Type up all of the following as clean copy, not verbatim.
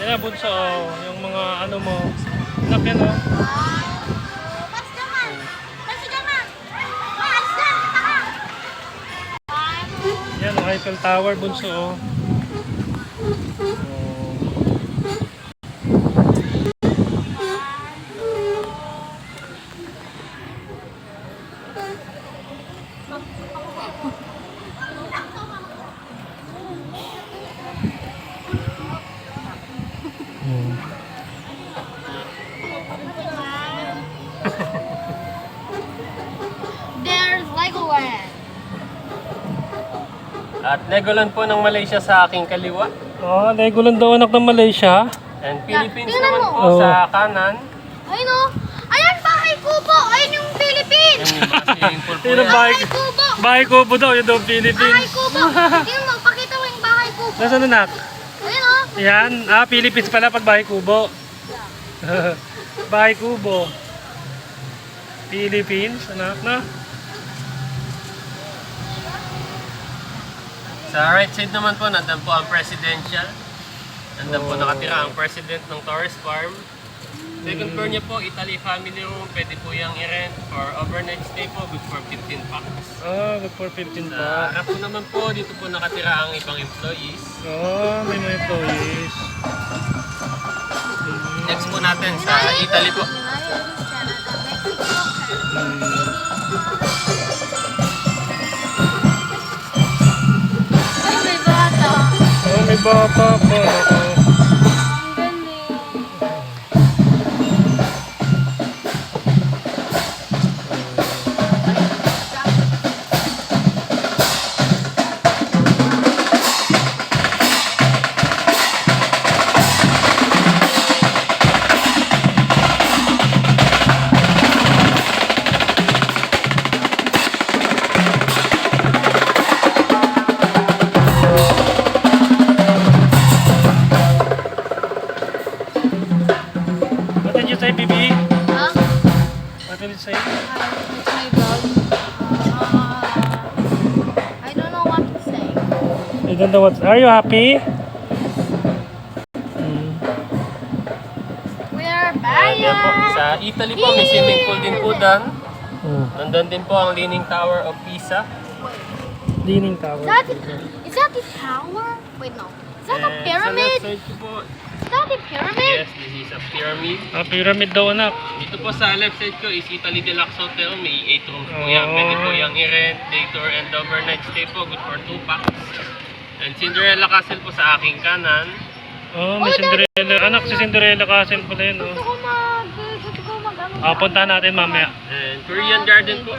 Yan na, bunso. Oh. Yung mga ano mo. Anak yan, oh. Yan, oh, Eiffel Tower, bunso, oh. There's Legoland. At Legoland po ng Malaysia sa aking kaliwa. Oh, Legoland daw anak ng Malaysia. And Philippines tingnan naman mo. po sa kanan. Ayun o. Ayan, bahay kubo. Ayun yung Philippines. Yung mga swimming pool po Yun ang yan. bahay, Bahay kubo. bahay kubo daw, yun daw Bahay Philippines. kubo. Tingnan mo, pakita mo yung bahay kubo. Nasaan anak? Ayun o. Yan, Philippines pala pag bahay kubo. Bahay kubo. Philippines, anak na. Sa right side naman po, nandan po ang presidential. Nandan po nakatira ang president ng Torres Farm. Second floor niya po, Italy family room. Pwede po yung i-rent for overnight stay po, good for 15 packs. Oh, good for 15 Sa pa. harap po naman po, dito po nakatira ang ibang employees. Oh, may mga employees. Next po natin sa Italy po. Ay, may bata. Oh, may bata pa. Ako. Ang galing. What did you say, Bibi? Huh? What did you say? It's my vlog. I don't know what to say. I don't know what. Are you happy? We are Yan po. bayan. Sa Italy po, may swimming pool din po doon. Hmm. Nandun din po ang Leaning Tower of Pisa. Leaning tower. Is that the tower? Wait, no. Is that a And Sa pyramid? left side ko po, Is that a pyramid? yes, this is a pyramid. Pyramid daw anak. Dito po sa left side ko is Italy Deluxe Hotel. May 8 rooms po yan. Pwede po yung i-rent, day tour, and overnight stay po. Good for 2 packs. And Cinderella Castle po sa aking kanan. Oh, may Cinderella. Anak, si Cinderella Castle pala yun, Gusto oh. ko mag Puntahan natin mamaya. And Korean Garden po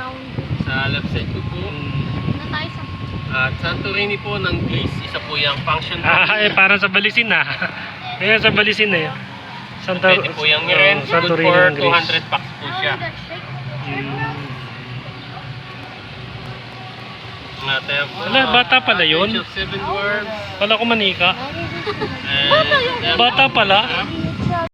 sa left side ko po. Na tayo sa... At Santorini po ng Greece. Isa po yung function room. Parang sa Balisin na. Ayan sa Balisin eh. Pwede po yung i-rent. Good Santorini for ng Greece. 200 packs po siya. At ayan po. Wala, bata pala yun. Beach of Seven Dwarfs. Wala ko manika. And Bata pala.